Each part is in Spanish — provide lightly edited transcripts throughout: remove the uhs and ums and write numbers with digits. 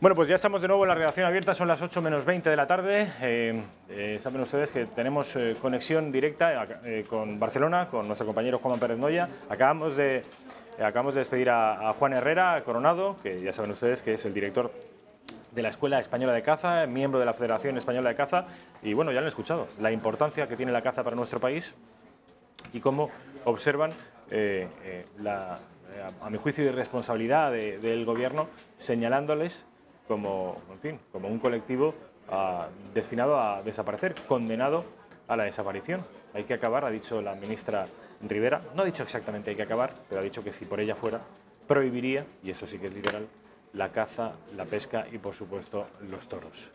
Bueno, pues ya estamos de nuevo en la redacción abierta, son las 8 menos 20 de la tarde. Saben ustedes que tenemos conexión directa con Barcelona, con nuestro compañero Juanma Pérez Noya. Acabamos de despedir a Juan Herrera Coronado, que ya saben ustedes que es el director de la Escuela Española de Caza, miembro de la Federación Española de Caza. Y bueno, ya lo han escuchado, la importancia que tiene la caza para nuestro país y cómo observan a mi juicio, irresponsabilidad del Gobierno, señalándoles como un colectivo destinado a desaparecer, condenado a la desaparición. Hay que acabar, ha dicho la ministra Ribera. No ha dicho exactamente hay que acabar, pero ha dicho que si por ella fuera, prohibiría, y eso sí que es literal, la caza, la pesca y, por supuesto, los toros.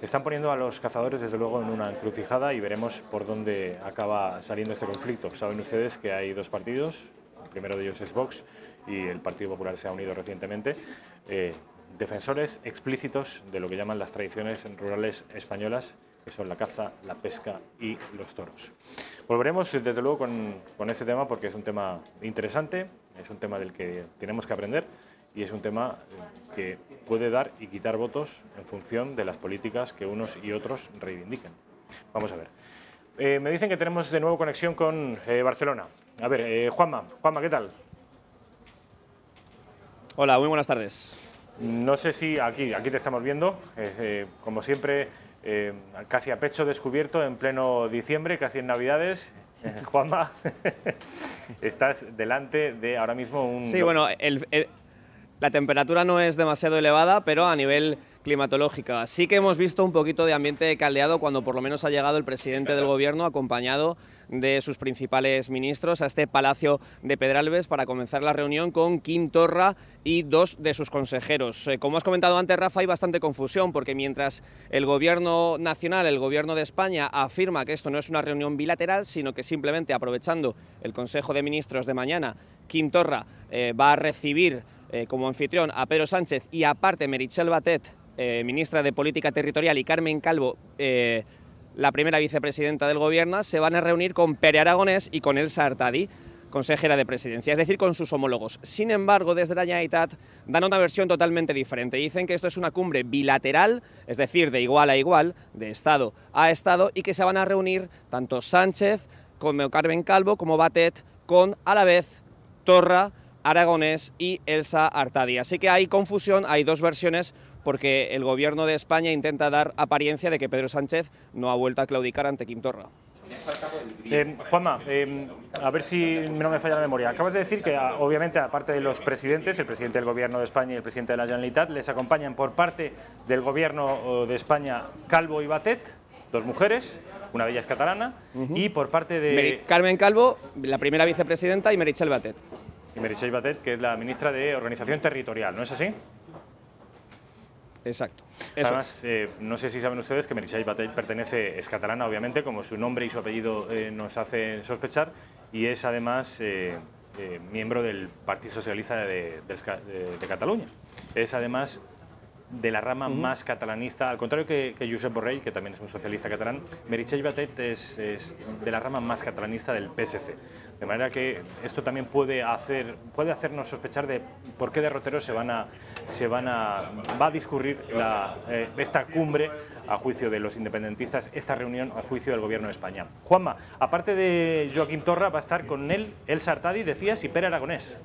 Están poniendo a los cazadores, desde luego, en una encrucijada y veremos por dónde acaba saliendo este conflicto. Saben ustedes que hay dos partidos, el primero de ellos es Vox y el Partido Popular se ha unido recientemente, defensores explícitos de lo que llaman las tradiciones rurales españolas, que son la caza, la pesca y los toros. Volveremos, desde luego, con este tema porque es un tema interesante, es un tema del que tenemos que aprender y es un tema que puede dar y quitar votos en función de las políticas que unos y otros reivindiquen. Vamos a ver. Me dicen que tenemos de nuevo conexión con Barcelona. A ver, Juanma, ¿qué tal? Hola, muy buenas tardes. No sé si aquí te estamos viendo, como siempre, casi a pecho descubierto, en pleno diciembre, casi en Navidades. Juanma, estás delante de ahora mismo un... Sí, bueno, la temperatura no es demasiado elevada, pero a nivel climatológico sí que hemos visto un poquito de ambiente caldeado cuando por lo menos ha llegado el presidente del Gobierno acompañado de sus principales ministros a este Palacio de Pedralbes para comenzar la reunión con Quim Torra y dos de sus consejeros. Como has comentado antes, Rafa, hay bastante confusión porque mientras el Gobierno nacional, el Gobierno de España, afirma que esto no es una reunión bilateral, sino que simplemente aprovechando el Consejo de Ministros de mañana, Quim Torra va a recibir como anfitrión a Pedro Sánchez y aparte Meritxell Batet, ministra de Política Territorial, y Carmen Calvo, la primera vicepresidenta del Gobierno, se van a reunir con Pere Aragonés y con Elsa Artadi, consejera de Presidencia, es decir, con sus homólogos. Sin embargo, desde la Generalitat dan una versión totalmente diferente. Dicen que esto es una cumbre bilateral, es decir, de igual a igual, de Estado a Estado, y que se van a reunir tanto Sánchez como Carmen Calvo como Batet con, a la vez, Torra, Aragonés y Elsa Artadi. Así que hay confusión, hay dos versiones, porque el Gobierno de España intenta dar apariencia de que Pedro Sánchez no ha vuelto a claudicar ante Quim Torra. Juanma, a ver si no me falla la memoria. Acabas de decir que, obviamente, aparte de los presidentes, el presidente del Gobierno de España y el presidente de la Generalitat, les acompañan por parte del Gobierno de España Calvo y Batet, dos mujeres, una de ellas catalana, y por parte de... Carmen Calvo, la primera vicepresidenta, y Meritxell Batet. Y Meritxell Batet, que es la ministra de Organización Territorial, ¿no es así? Exacto. Además, no sé si saben ustedes que Meritxell Batet es catalana, obviamente, como su nombre y su apellido nos hacen sospechar, y es además miembro del Partido Socialista de Cataluña. Es además de la rama más catalanista, al contrario que Josep Borrell, que también es un socialista catalán. Meritxell Batet es de la rama más catalanista del PSC. De manera que esto también puede hacernos sospechar de por qué derroteros va a discurrir esta cumbre a juicio de los independentistas, esta reunión a juicio del Gobierno de España. Juanma, aparte de Joaquim Torra, va a estar con él Elsa Artadi, decías, y Pere Aragonés.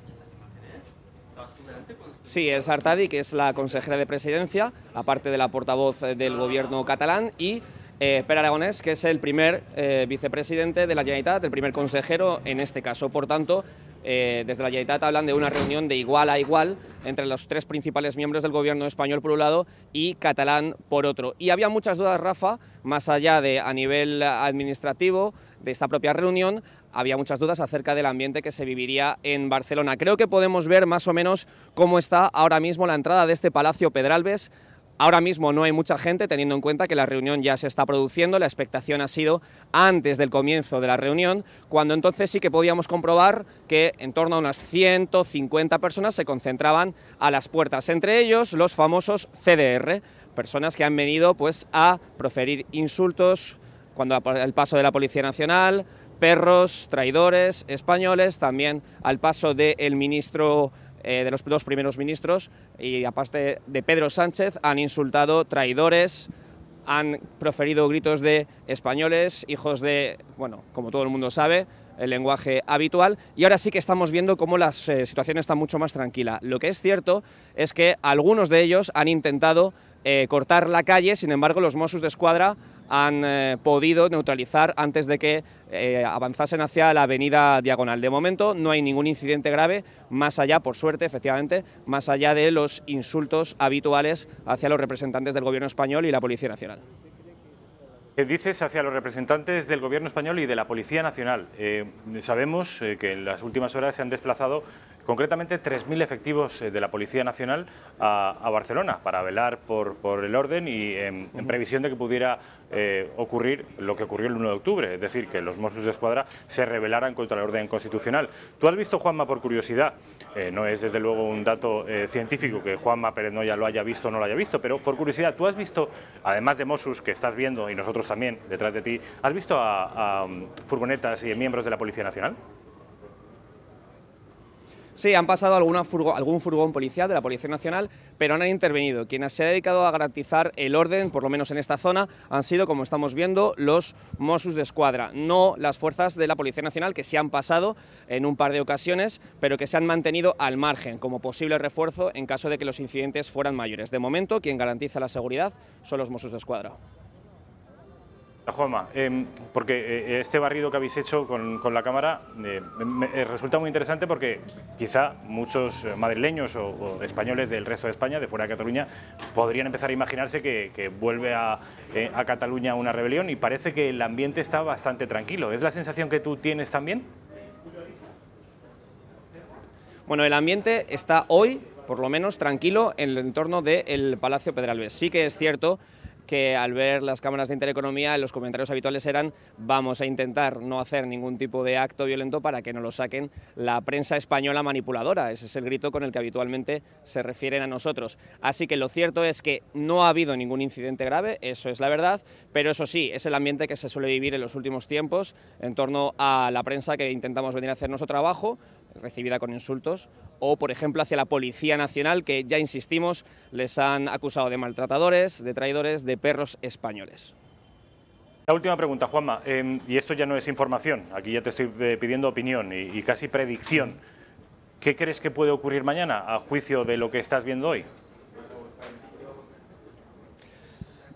Sí, Elsa Artadi, que es la consejera de Presidencia, aparte de la portavoz del Gobierno catalán, y Pere Aragonés, que es el primer vicepresidente de la Generalitat, el primer consejero en este caso. Por tanto, desde la Generalitat hablan de una reunión de igual a igual entre los tres principales miembros del Gobierno español por un lado y catalán por otro. Y había muchas dudas, Rafa, más allá de a nivel administrativo de esta propia reunión, había muchas dudas acerca del ambiente que se viviría en Barcelona. Creo que podemos ver más o menos cómo está ahora mismo la entrada de este Palacio Pedralbes. Ahora mismo no hay mucha gente, teniendo en cuenta que la reunión ya se está produciendo. La expectación ha sido antes del comienzo de la reunión, cuando entonces sí que podíamos comprobar que en torno a unas 150 personas se concentraban a las puertas, entre ellos los famosos CDR, personas que han venido pues a proferir insultos cuando al paso de la Policía Nacional, perros, traidores españoles, también al paso del ministro de los dos primeros ministros y aparte de Pedro Sánchez han insultado traidores, han proferido gritos de españoles, hijos de, bueno, como todo el mundo sabe, el lenguaje habitual, y ahora sí que estamos viendo cómo la situación está mucho más tranquila. Lo que es cierto es que algunos de ellos han intentado cortar la calle, sin embargo los Mossos d'Esquadra han podido neutralizar antes de que avanzasen hacia la avenida Diagonal. De momento no hay ningún incidente grave, más allá, por suerte, efectivamente, más allá de los insultos habituales hacia los representantes del Gobierno español y la Policía Nacional. ¿Qué dices hacia los representantes del Gobierno español y de la Policía Nacional? Sabemos que en las últimas horas se han desplazado concretamente 3.000 efectivos de la Policía Nacional a Barcelona para velar por el orden y en previsión de que pudiera ocurrir lo que ocurrió el 1 de octubre, es decir, que los Mossos d'Esquadra se rebelaran contra el orden constitucional. ¿Tú has visto, Juanma, por curiosidad, no es desde luego un dato científico que Juanma Pérez Noya lo haya visto o no lo haya visto, pero por curiosidad, ¿tú has visto, además de Mossos, que estás viendo, y nosotros también, detrás de ti, has visto a furgonetas y miembros de la Policía Nacional? Sí, han pasado algún furgón policial de la Policía Nacional, pero no han intervenido. Quienes se han dedicado a garantizar el orden, por lo menos en esta zona, han sido, como estamos viendo, los Mossos d'Esquadra, no las fuerzas de la Policía Nacional, que se han pasado en un par de ocasiones, pero que se han mantenido al margen, como posible refuerzo en caso de que los incidentes fueran mayores. De momento, quien garantiza la seguridad son los Mossos d'Esquadra. Juanma, porque este barrido que habéis hecho con la cámara me resulta muy interesante porque quizá muchos madrileños o españoles del resto de España, de fuera de Cataluña, podrían empezar a imaginarse que vuelve a Cataluña una rebelión y parece que el ambiente está bastante tranquilo. ¿Es la sensación que tú tienes también? Bueno, el ambiente está hoy, por lo menos, tranquilo en el entorno del Palacio Pedralbes. Sí que es cierto que al ver las cámaras de Intereconomía los comentarios habituales eran: vamos a intentar no hacer ningún tipo de acto violento para que no lo saquen la prensa española manipuladora. Ese es el grito con el que habitualmente se refieren a nosotros. Así que lo cierto es que no ha habido ningún incidente grave, eso es la verdad, pero eso sí, es el ambiente que se suele vivir en los últimos tiempos en torno a la prensa que intentamos venir a hacer nuestro trabajo, recibida con insultos, o por ejemplo hacia la Policía Nacional, que ya insistimos, les han acusado de maltratadores, de traidores, de perros españoles. La última pregunta, Juanma, y esto ya no es información, aquí ya te estoy pidiendo opinión y casi predicción. ¿Qué crees que puede ocurrir mañana a juicio de lo que estás viendo hoy?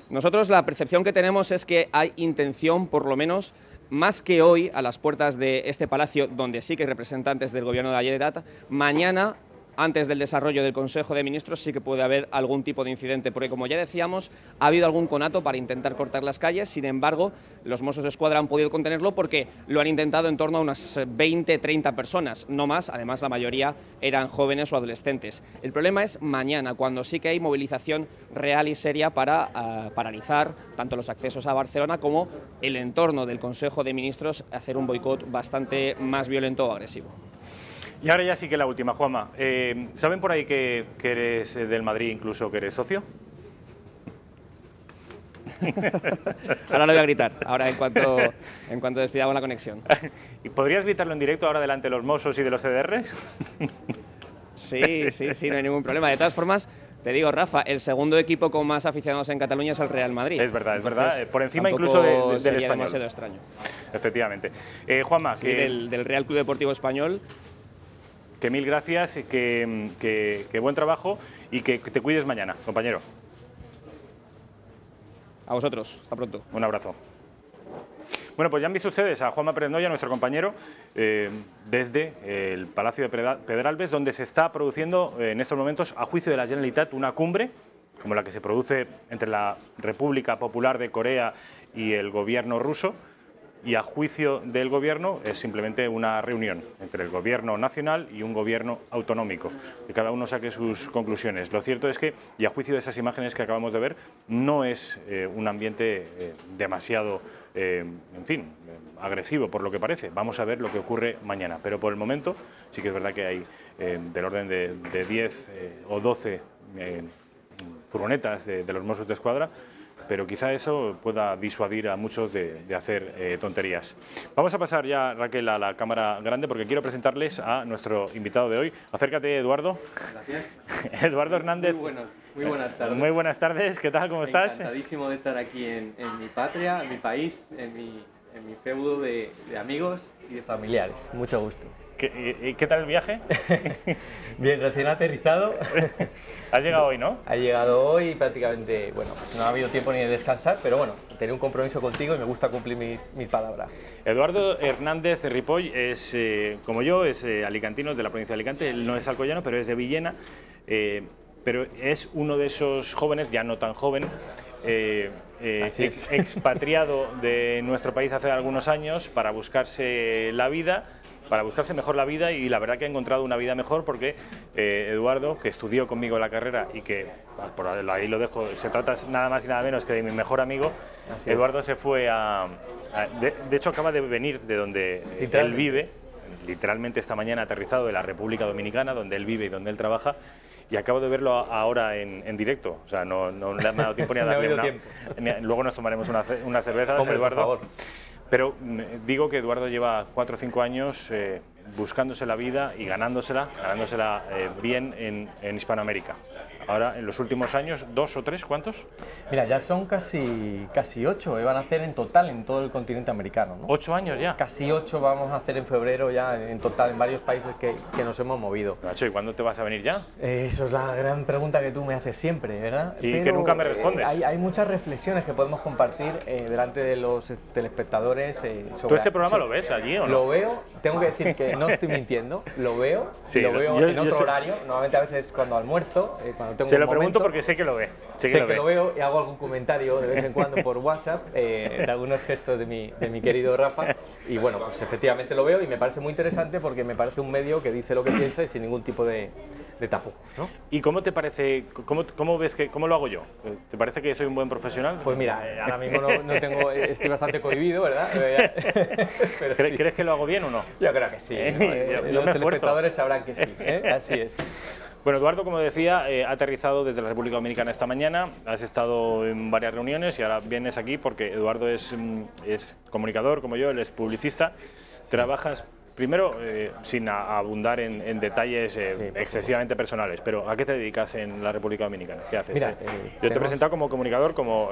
Nosotros la percepción que tenemos es que hay intención, por lo menos, más que hoy, a las puertas de este palacio, donde sí que hay representantes del Gobierno de la Generalitat, mañana, antes del desarrollo del Consejo de Ministros, sí que puede haber algún tipo de incidente, porque como ya decíamos, ha habido algún conato para intentar cortar las calles. Sin embargo, los Mossos d'Esquadra han podido contenerlo porque lo han intentado en torno a unas 20-30 personas, no más. Además, la mayoría eran jóvenes o adolescentes. El problema es mañana, cuando sí que hay movilización real y seria para paralizar tanto los accesos a Barcelona como el entorno del Consejo de Ministros, hacer un boicot bastante más violento o agresivo. Y ahora ya sí que la última, Juanma. ¿Saben por ahí que eres del Madrid, incluso que eres socio? Ahora lo voy a gritar, ahora en cuanto despidamos la conexión. ¿Y podrías gritarlo en directo ahora delante de los Mossos y de los CDR? Sí, no hay ningún problema. De todas formas, te digo, Rafa, el segundo equipo con más aficionados en Cataluña es el Real Madrid. Es verdad, entonces, es verdad. Por encima incluso del español. Demasiado extraño. Efectivamente. Juanma, sí, del Real Club Deportivo Español. Que mil gracias, que buen trabajo y que te cuides mañana, compañero. A vosotros, hasta pronto. Un abrazo. Bueno, pues ya han visto ustedes a Juanma Pérez Noya, nuestro compañero, desde el Palacio de Pedralbes, donde se está produciendo en estos momentos, a juicio de la Generalitat, una cumbre, como la que se produce entre la República Popular de Corea y el gobierno ruso, y a juicio del gobierno es simplemente una reunión entre el gobierno nacional y un gobierno autonómico, que cada uno saque sus conclusiones. Lo cierto es que, y a juicio de esas imágenes que acabamos de ver, no es un ambiente demasiado, en fin, agresivo por lo que parece. Vamos a ver lo que ocurre mañana, pero por el momento sí que es verdad que hay del orden de 10 o 12 furgonetas de los Mossos d'Esquadra pero quizá eso pueda disuadir a muchos de hacer tonterías. Vamos a pasar ya, Raquel, a la cámara grande porque quiero presentarles a nuestro invitado de hoy. Acércate, Eduardo. Gracias. Eduardo Hernández. Muy buenas tardes. Muy buenas tardes, ¿qué tal? ¿Cómo estás? Encantadísimo de estar aquí en mi patria, en mi país, en mi feudo de amigos y de familiares. Mucho gusto. ¿Qué tal el viaje? Bien, recién aterrizado. Has llegado hoy, ¿no? Ha llegado hoy y prácticamente, bueno, pues no ha habido tiempo ni de descansar, pero bueno, tenía un compromiso contigo y me gusta cumplir mis palabras. Eduardo Hernández Ripoll es, como yo, es alicantino, de la provincia de Alicante. Él no es alcoyano, pero es de Villena, pero es uno de esos jóvenes, ya no tan joven, expatriado de nuestro país hace algunos años para buscarse la vida, para buscarse mejor la vida, y la verdad que ha encontrado una vida mejor porque Eduardo, que estudió conmigo la carrera y que, por ahí lo dejo, se trata nada más y nada menos que de mi mejor amigo, Eduardo se fue de hecho acaba de venir de donde él vive, literalmente esta mañana aterrizado de la República Dominicana, donde él vive y donde él trabaja, y acabo de verlo ahora en directo, o sea, no le ha dado tiempo ni a darle luego nos tomaremos una cerveza, Hombre, Eduardo. por favor. Pero digo que Eduardo lleva 4 o 5 años buscándose la vida y ganándosela bien en Hispanoamérica. Ahora, en los últimos años, 2 o 3, ¿cuántos? Mira, ya son casi 8, van a hacer en total en todo el continente americano, ¿no? 8 años ya. Casi 8 vamos a hacer en febrero ya en total en varios países que nos hemos movido. Nacho, ¿y cuándo te vas a venir ya? Eso es la gran pregunta que tú me haces siempre, ¿verdad? Y que nunca me respondes. Hay muchas reflexiones que podemos compartir delante de los telespectadores. ¿Tú ese programa lo ves allí o no? Lo veo, tengo que decir que no estoy mintiendo, lo veo, sí, lo veo en otro horario, normalmente a veces cuando almuerzo, cuando tengo Se un lo pregunto momento, porque sé que lo ve. Sé que lo veo y hago algún comentario de vez en cuando por WhatsApp de algunos gestos de mi querido Rafa, y bueno, pues efectivamente lo veo y me parece muy interesante porque me parece un medio que dice lo que piensa y sin ningún tipo de tapujos, ¿no? ¿Y cómo te parece, cómo ves cómo lo hago yo? ¿Te parece que soy un buen profesional? Pues mira, ahora mismo no tengo, estoy bastante cohibido, ¿verdad? Pero sí. ¿Crees que lo hago bien o no? Yo creo que sí. Yo Los telespectadores sabrán que sí, Así es. Bueno, Eduardo, como decía, ha aterrizado desde la República Dominicana esta mañana, has estado en varias reuniones y ahora vienes aquí porque Eduardo es comunicador como yo, él es publicista, trabajas primero, sin abundar en detalles excesivamente personales, pero ¿a qué te dedicas en la República Dominicana? ¿Qué haces? Mira, yo te he presentado como comunicador, como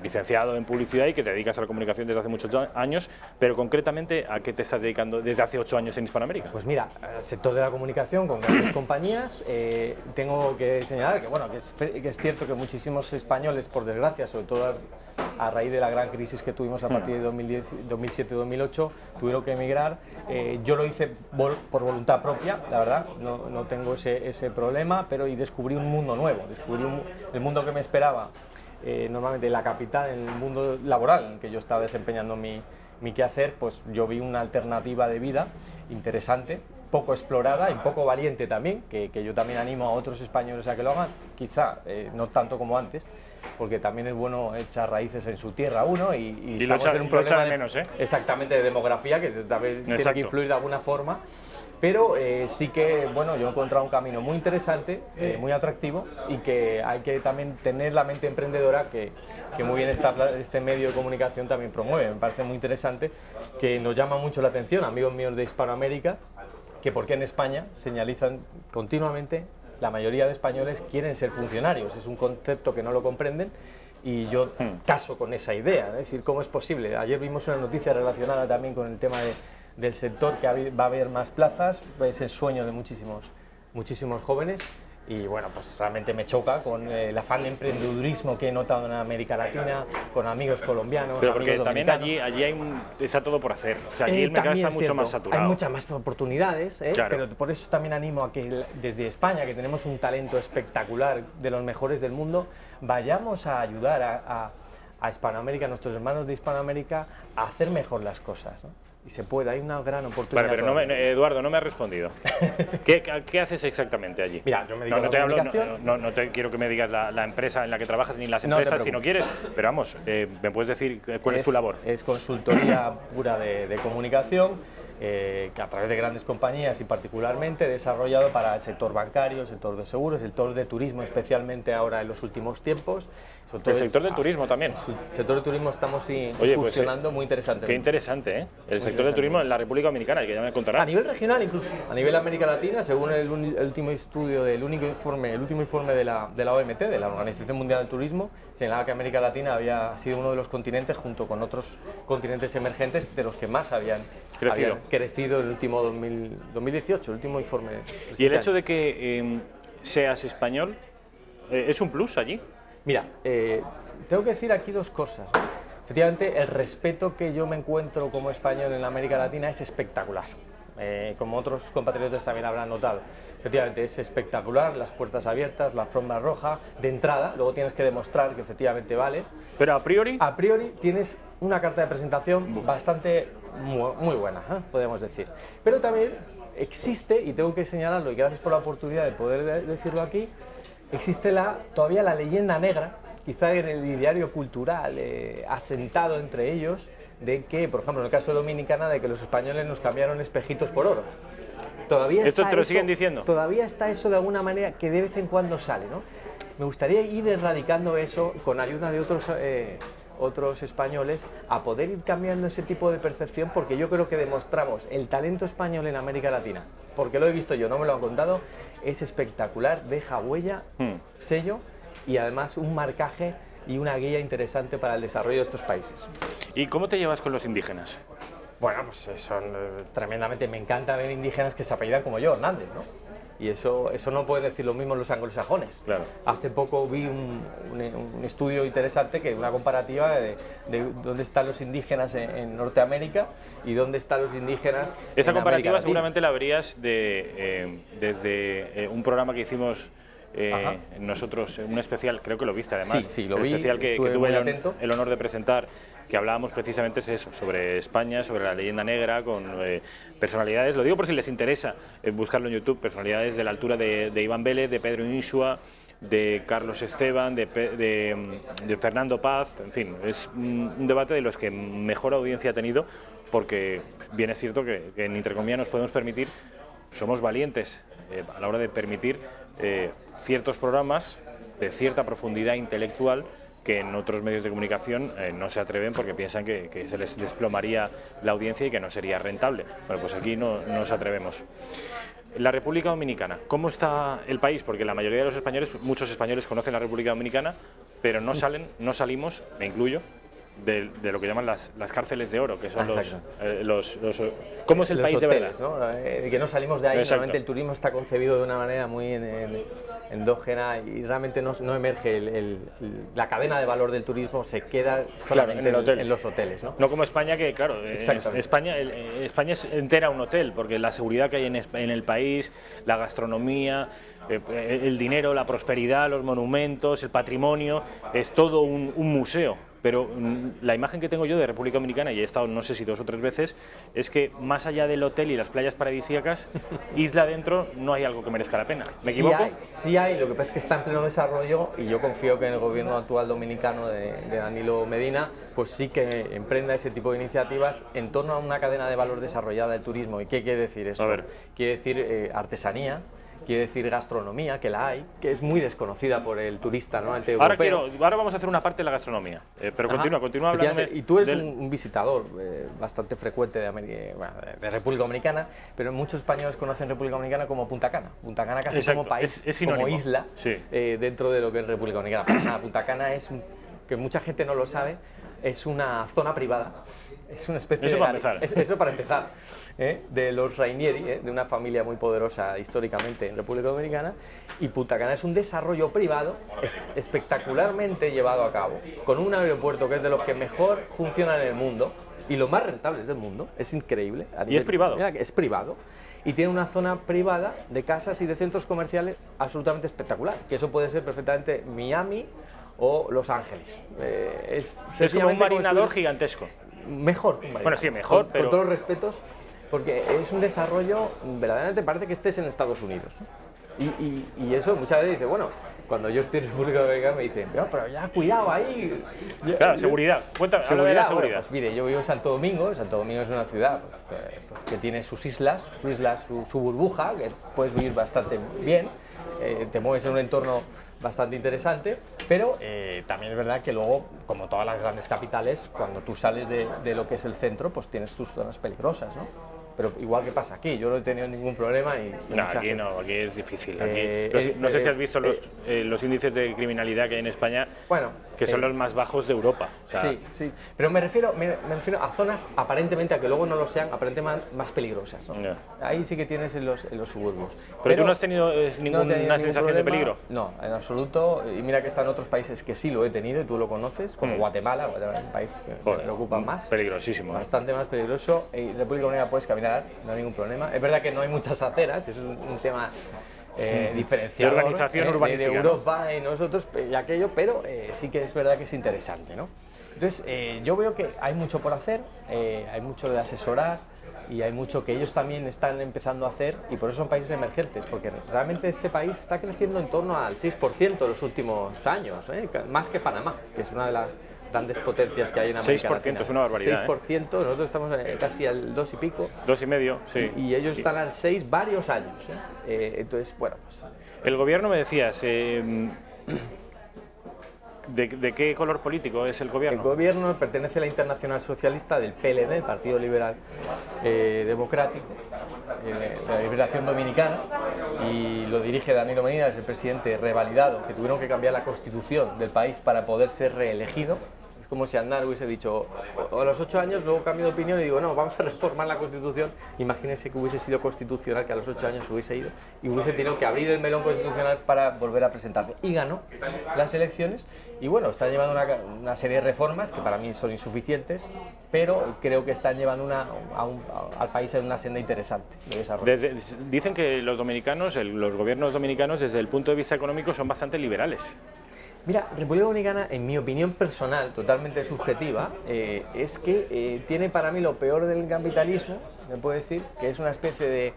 licenciado en publicidad y que te dedicas a la comunicación desde hace muchos años, pero concretamente, ¿a qué te estás dedicando desde hace 8 años en Hispanoamérica? Pues mira, al sector de la comunicación con grandes compañías, tengo que señalar que, bueno, que es cierto que muchísimos españoles, por desgracia, sobre todo a raíz de la gran crisis que tuvimos a partir de 2007-2008, tuvieron que emigrar. Yo lo hice por voluntad propia, la verdad, no tengo ese problema, pero descubrí un mundo nuevo, descubrí el mundo que me esperaba. Normalmente en la capital, en el mundo laboral en que yo estaba desempeñando mi quehacer, pues yo vi una alternativa de vida interesante, poco explorada y poco valiente también, que yo también animo a otros españoles a que lo hagan, quizá no tanto como antes, porque también es bueno echar raíces en su tierra uno y estamos en un problema de menos, exactamente de demografía que también tiene que influir de alguna forma. Pero sí que, bueno, yo he encontrado un camino muy interesante, muy atractivo, y que hay que también tener la mente emprendedora que muy bien este medio de comunicación también promueve. Me parece muy interesante, que nos llama mucho la atención, amigos míos de Hispanoamérica, que porque en España señalizan continuamente, la mayoría de españoles quieren ser funcionarios, es un concepto que no lo comprenden. Y yo caso con esa idea, es decir, ¿cómo es posible? Ayer vimos una noticia relacionada también con el tema del sector, que va a haber más plazas, es el sueño de muchísimos jóvenes, y bueno, pues realmente me choca con el afán de emprendedurismo que he notado en América Latina, con amigos colombianos, pero porque amigos también allí está todo por hacer, o sea, aquí el mercado está mucho más saturado. Hay muchas más oportunidades, claro. Pero por eso también animo a que desde España, que tenemos un talento espectacular, de los mejores del mundo, vayamos a ayudar a Hispanoamérica, a nuestros hermanos de Hispanoamérica, a hacer mejor las cosas, ¿no? Y se puede, hay una gran oportunidad. Vale, pero Eduardo, no me has respondido. ¿Qué haces exactamente allí? Mira, yo me dedico a la comunicación. No te quiero que me digas la empresa en la que trabajas ni las empresas, si no quieres, pero vamos, ¿me puedes decir cuál es tu labor? Es consultoría pura de comunicación. que a través de grandes compañías y particularmente desarrollado para el sector bancario, el sector de seguros, el sector de turismo especialmente ahora en los últimos tiempos. El sector del turismo también. El sector del turismo estamos incursionando muy interesante. Qué interesante, ¿eh? El sector del turismo en la República Dominicana, que ya me contará. A nivel regional incluso, a nivel América Latina, según el último estudio, el último informe de la OMT, de la Organización Mundial del Turismo, señalaba que América Latina había sido uno de los continentes, junto con otros continentes emergentes, de los que más habían crecido en el último 2018, el último informe. ¿Y el hecho de que seas español es un plus allí? Mira, tengo que decir aquí dos cosas, ¿no? Efectivamente, el respeto que yo me encuentro como español en América Latina es espectacular. Como otros compatriotas también habrán notado. Efectivamente, es espectacular, las puertas abiertas, la alfombra roja, de entrada, luego tienes que demostrar que efectivamente vales. Pero a priori... A priori tienes una carta de presentación bastante muy buena, podemos decir. Pero también existe, y tengo que señalarlo, y gracias por la oportunidad de poder decirlo aquí, existe todavía la leyenda negra, quizá en el ideario cultural asentado entre ellos, de que, por ejemplo, en el caso de Dominicana, de que los españoles nos cambiaron espejitos por oro. ¿Esto te lo siguen diciendo? Todavía está eso de alguna manera que de vez en cuando sale, ¿no? Me gustaría ir erradicando eso con ayuda de otros españoles, a poder ir cambiando ese tipo de percepción, porque yo creo que demostramos el talento español en América Latina, porque lo he visto yo, no me lo han contado, es espectacular, deja huella, sello y además un marcaje y una guía interesante para el desarrollo de estos países. ¿Y cómo te llevas con los indígenas? Bueno, pues son tremendamente, me encanta ver indígenas que se apellidan como yo, Hernández, ¿no? Y eso no pueden decir lo mismo los anglosajones. Claro. Hace poco vi un estudio interesante, una comparativa de dónde están los indígenas en Norteamérica y dónde están los indígenas Esa en comparativa América seguramente la verías desde un programa que hicimos nosotros, un especial, creo que lo viste además. Sí, lo vi, especial que estuve tuve muy atento. el honor de presentar, que hablábamos precisamente de eso, sobre España, sobre la leyenda negra, con personalidades, lo digo por si les interesa buscarlo en YouTube, personalidades de la altura de Iván Vélez, de Pedro Insua, de Carlos Esteban, de Fernando Paz, en fin, es un debate de los que mejor audiencia ha tenido, porque bien es cierto que en Intereconomía nos podemos permitir, somos valientes a la hora de permitir ciertos programas de cierta profundidad intelectual que en otros medios de comunicación no se atreven porque piensan que se les desplomaría la audiencia y que no sería rentable. Bueno, pues aquí no nos atrevemos. La República Dominicana, ¿cómo está el país? Porque la mayoría de los españoles, muchos españoles conocen la República Dominicana, pero no salimos, me incluyo, de lo que llaman las cárceles de oro, que son ¿cómo es el país de verdad? ¿No? Que no salimos de ahí. Exacto. Realmente el turismo está concebido de una manera muy endógena y realmente no emerge la cadena de valor del turismo, se queda solamente en los hoteles. No como España, que claro, España es entera un hotel, porque la seguridad que hay en el país, la gastronomía, el dinero, la prosperidad, los monumentos, el patrimonio, es todo un museo. Pero la imagen que tengo yo de República Dominicana, y he estado no sé si 2 o 3 veces, es que más allá del hotel y las playas paradisíacas, isla adentro no hay algo que merezca la pena. ¿Me equivoco? Sí hay, lo que pasa es que está en pleno desarrollo y yo confío que en el gobierno actual dominicano de Danilo Medina, pues sí que emprenda ese tipo de iniciativas en torno a una cadena de valor desarrollada del turismo. ¿Y qué quiere decir esto? A ver. Quiere decir artesanía, quiere decir gastronomía, que la hay, que es muy desconocida por el turista normalmente europeo. Ahora vamos a hacer una parte de la gastronomía, pero continúa hablando. Y tú eres un visitador bastante frecuente de República Dominicana, pero muchos españoles conocen República Dominicana como Punta Cana. Punta Cana casi como país, como isla, sí. Dentro de lo que es República Dominicana. Punta Cana es, que mucha gente no lo sabe, es una zona privada. Es una especie eso de... Eso para empezar. De los Rainieri, de una familia muy poderosa históricamente en República Dominicana, y Punta Cana es un desarrollo privado espectacularmente llevado a cabo, con un aeropuerto que es de los que mejor funcionan en el mundo y los más rentables del mundo, es increíble. Y es privado. Mira, es privado. Y tiene una zona privada de casas y de centros comerciales absolutamente espectacular, que eso puede ser perfectamente Miami o Los Ángeles. Es como un marinador gigantesco. Mejor que un marinador. Bueno, sí, mejor, pero... Con todos los respetos, porque es un desarrollo, verdaderamente parece que estés en Estados Unidos, ¿no? Y eso muchas veces dice, bueno, cuando yo estoy en República Dominicana me dicen, pero ya cuidado ahí. Claro, seguridad. Cuéntame, habla de la seguridad. Bueno, pues mire, yo vivo en Santo Domingo. Santo Domingo es una ciudad pues, que tiene sus islas, su burbuja, que puedes vivir bastante bien, te mueves en un entorno bastante interesante, pero también es verdad que luego, como todas las grandes capitales, cuando tú sales de lo que es el centro, pues tienes tus zonas peligrosas, ¿no? Pero igual que pasa aquí, yo no he tenido ningún problema y no, aquí no, aquí es difícil. Aquí, no sé si has visto los índices de criminalidad que hay en España, bueno, que son los más bajos de Europa. O sea, sí, pero me refiero a zonas aparentemente, a que luego no lo sean, aparentemente más peligrosas, ¿no? Ahí sí que tienes en los suburbios. ¿Pero tú no has tenido ninguna sensación de peligro? No, en absoluto, y mira que están otros países que sí lo he tenido, y tú lo conoces, como Guatemala es un país que me preocupa más. Peligrosísimo. Bastante más peligroso, y República Dominicana puedes caminar, no hay ningún problema. Es verdad que no hay muchas aceras, eso es un tema diferenciado de organización urbanística, de Europa y nosotros y aquello, pero sí que es verdad que es interesante, ¿no? Entonces, yo veo que hay mucho por hacer, hay mucho de asesorar y hay mucho que ellos también están empezando a hacer, y por eso son países emergentes, porque realmente este país está creciendo en torno al 6% en los últimos años, más que Panamá, que es una de las grandes potencias que hay en América Latina. 6% es una barbaridad. 6%, nosotros estamos casi al 2 y pico. 2,5, sí. Y ellos están al 6 varios años. Entonces, bueno, pues... El gobierno, me decías, ¿de qué color político es el gobierno? El gobierno pertenece a la Internacional Socialista del PLD, el Partido Liberal Democrático, de la Liberación Dominicana, y lo dirige Danilo Medina, es el presidente revalidado, que tuvieron que cambiar la constitución del país para poder ser reelegido. Es como si Aznar hubiese dicho, a los 8 años luego cambio de opinión y digo, no, vamos a reformar la constitución. Imagínense que hubiese sido constitucional, que a los 8 años hubiese ido y hubiese tenido que abrir el melón constitucional para volver a presentarse. Y ganó las elecciones, y bueno, está llevando una serie de reformas que para mí son insuficientes, pero creo que están llevando al país en una senda interesante de desarrollo. Dicen que los dominicanos, los gobiernos dominicanos, desde el punto de vista económico, son bastante liberales. Mira, República Dominicana, en mi opinión personal, totalmente subjetiva, es que tiene para mí lo peor del capitalismo, me puedo decir, que es una especie de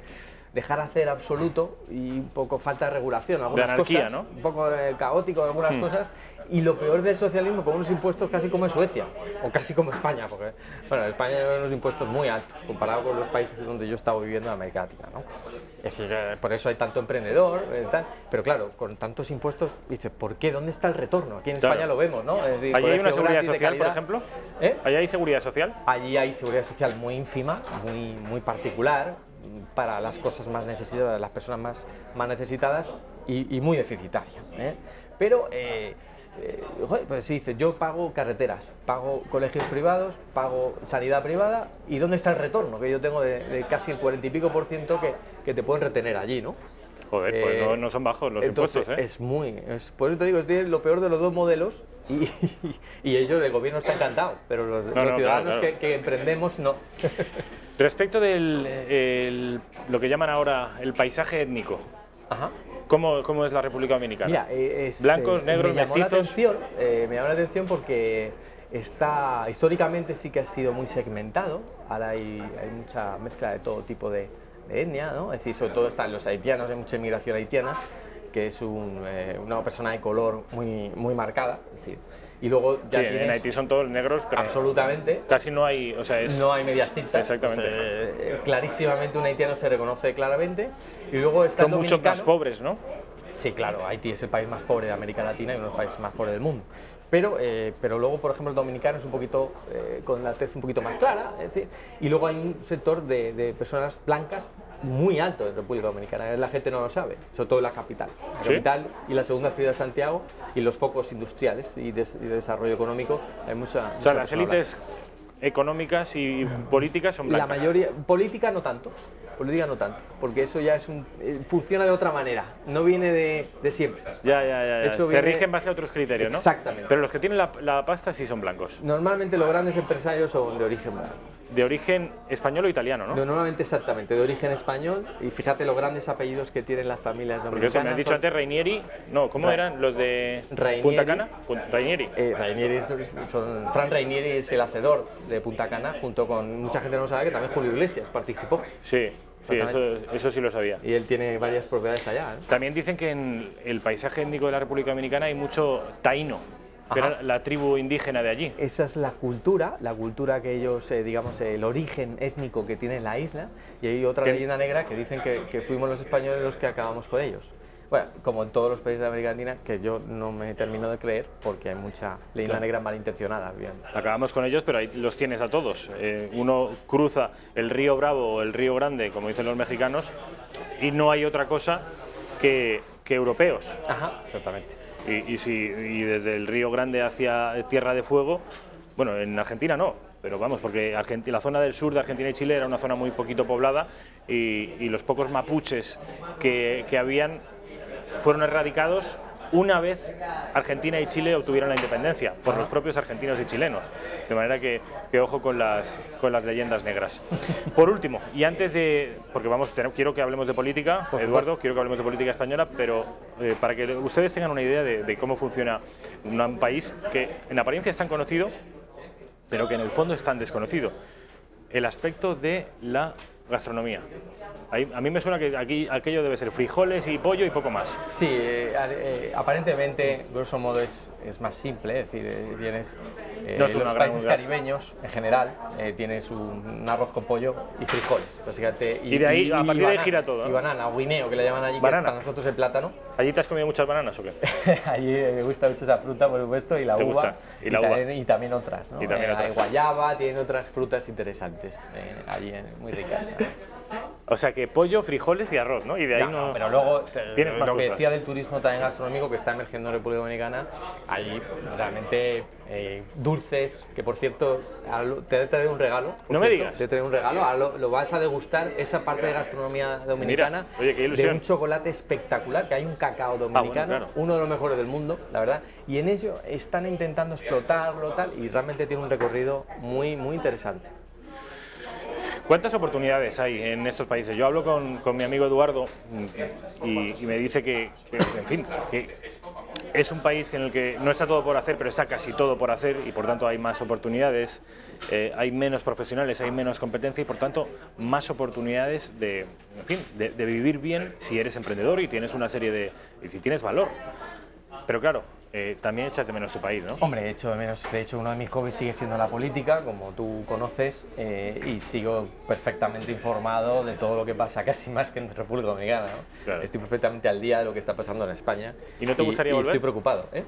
dejar hacer absoluto y un poco falta de regulación, algunas de anarquía, cosas, ¿no? Un poco caótico en algunas cosas, y lo peor del socialismo con unos impuestos casi como en Suecia, o casi como España, porque bueno, en España hay unos impuestos muy altos, comparado con los países donde yo he estado viviendo en América Latina, ¿no? Es decir, por eso hay tanto emprendedor, tal, pero claro, con tantos impuestos, dices, ¿por qué? ¿Dónde está el retorno? Aquí en España lo vemos, ¿no? Es decir, ¿allí hay una seguridad social, por ejemplo? ¿Allí hay seguridad social? Allí hay seguridad social muy ínfima, muy particular, para las cosas más necesitadas, las personas más necesitadas, y muy deficitaria. Pero, pues sí, dice, yo pago carreteras, pago colegios privados, pago sanidad privada, ¿y dónde está el retorno? Que yo tengo de casi el 40 y pico % que te pueden retener allí, ¿no? Joder, pues no son bajos los impuestos, Por eso te digo, es lo peor de los dos modelos, y ellos, el gobierno está encantado, pero los ciudadanos claro. Que emprendemos no. Respecto de lo que llaman ahora el paisaje étnico, ajá. ¿Cómo es la República Dominicana? Mira, blancos, negros, mestizos. Me llamó la atención porque históricamente sí que ha sido muy segmentado. Ahora hay mucha mezcla de todo tipo de etnia, ¿no? Es decir, sobre todo están los haitianos, hay mucha inmigración haitiana, que es una persona de color muy marcada, es decir, y luego ya tienes... En Haití son todos negros, pero absolutamente. Casi no hay, no hay medias tintas. Exactamente. Clarísimamente un haitiano se reconoce claramente, y luego está son muchos más pobres, ¿no? Sí, claro, Haití es el país más pobre de América Latina y uno de los países más pobres del mundo. Pero luego, por ejemplo, el dominicano es un poquito, con la tez un poquito más clara, es decir, y luego hay un sector de personas blancas muy alto en República Dominicana, la gente no lo sabe, sobre todo en la capital. La capital y la segunda ciudad de Santiago, y los focos industriales y de desarrollo económico, hay mucha las élites económicas y políticas son blancas. La mayoría, política no tanto, porque eso ya funciona de otra manera, no viene de siempre. Ya. Se rige en base a otros criterios, ¿no? Exactamente. Pero los que tienen la pasta sí son blancos. Normalmente los grandes empresarios son de origen blanco. De origen español o italiano, ¿no? Normalmente, exactamente, de origen español, y fíjate los grandes apellidos que tienen las familias dominicanas. Porque me has dicho antes Rainieri, no, ¿cómo eran los de Punta Cana? Rainieri. Fran Rainieri es el hacedor de Punta Cana, junto con mucha gente no sabe que también Julio Iglesias participó. Sí. Sí, eso sí lo sabía. Y él tiene varias propiedades allá, ¿eh? También dicen que en el paisaje étnico de la República Dominicana hay mucho taíno, que era la tribu indígena de allí. Esa es la cultura que ellos, digamos, el origen étnico que tiene la isla, y hay otra leyenda negra que dicen que fuimos los españoles los que acabamos con ellos. Bueno, como en todos los países de América Latina, que yo no me termino de creer porque hay mucha leyenda negra malintencionada. Bien. Acabamos con ellos, pero ahí los tienes a todos. Uno cruza el río Bravo o el río Grande, como dicen los mexicanos, y no hay otra cosa que europeos. Ajá, exactamente. Y desde el río Grande hacia Tierra de Fuego, bueno, en Argentina no, pero vamos, porque la zona del sur de Argentina y Chile era una zona muy poquito poblada y los pocos mapuches que habían fueron erradicados una vez Argentina y Chile obtuvieron la independencia por los propios argentinos y chilenos, de manera que ojo con las leyendas negras. Por último, y antes de, porque quiero que hablemos de política, Eduardo, quiero que hablemos de política española, pero para que ustedes tengan una idea de cómo funciona un país que en apariencia es tan conocido, pero que en el fondo es tan desconocido, el aspecto de la gastronomía. A mí me suena que aquí aquello debe ser frijoles y pollo y poco más. Sí, aparentemente, grosso modo, es más simple, es decir, tienes los países caribeños, en general, tienes un arroz con pollo y frijoles, básicamente. Y de ahí, a partir de ahí gira todo, ¿no? Y banana, o guineo, que le llaman allí, que es para nosotros el plátano. ¿Allí te has comido muchas bananas o qué? Allí me gusta mucho esa fruta, por supuesto, y la uva. Y también otras, ¿no? Y también otras. Hay guayaba, tienen otras frutas interesantes, allí muy ricas. O sea que pollo, frijoles y arroz, ¿no? Y de ahí no, pero luego tienes más lo que cosas. decía del turismo también gastronómico que está emergiendo en República Dominicana, hay realmente dulces, que por cierto, te trae un regalo. No me digas. Te trae un regalo, lo vas a degustar, esa parte de gastronomía dominicana. Mira, oye, qué ilusión. De un chocolate espectacular, que hay un cacao dominicano, bueno, claro. uno de los mejores del mundo, la verdad, y en ello están intentando explotarlo tal, y realmente tiene un recorrido muy, muy interesante. ¿Cuántas oportunidades hay en estos países? Yo hablo con mi amigo Eduardo y me dice que, en fin, que es un país en el que no está todo por hacer, pero está casi todo por hacer y por tanto hay más oportunidades, hay menos profesionales, hay menos competencia y por tanto más oportunidades de vivir bien si eres emprendedor y tienes una serie de... y si tienes valor. Pero claro, también echas de menos tu país, ¿no? Hombre, echo de menos. De hecho, uno de mis hobbies sigue siendo la política, como tú conoces, y sigo perfectamente informado de todo lo que pasa, casi más que en República Dominicana, ¿no? Claro. Estoy perfectamente al día de lo que está pasando en España. ¿Y no te gustaría volver? Estoy preocupado, ¿eh?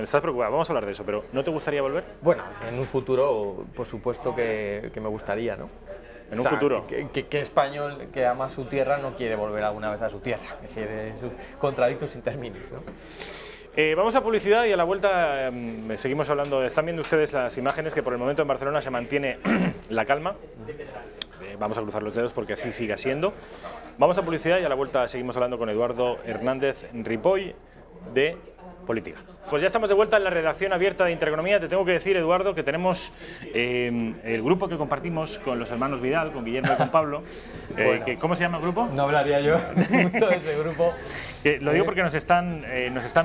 Estás preocupado, vamos a hablar de eso, pero ¿no te gustaría volver? Bueno, en un futuro, por supuesto que me gustaría, ¿no? En un futuro. ¿Qué español que ama su tierra no quiere volver alguna vez a su tierra? Es decir, es un contradictus in terminis, ¿no? Vamos a publicidad y a la vuelta seguimos hablando. Están viendo ustedes las imágenes que por el momento en Barcelona se mantiene la calma. Vamos a cruzar los dedos porque así siga siendo. Vamos a publicidad y a la vuelta seguimos hablando con Eduardo Hernández Ripoll de política. Pues ya estamos de vuelta en la redacción abierta de Intereconomía. Te tengo que decir, Eduardo, que tenemos el grupo que compartimos con los hermanos Vidal, con Guillermo y con Pablo. Bueno, ¿Cómo se llama el grupo? No hablaría yo mucho de ese grupo. Lo digo porque nos están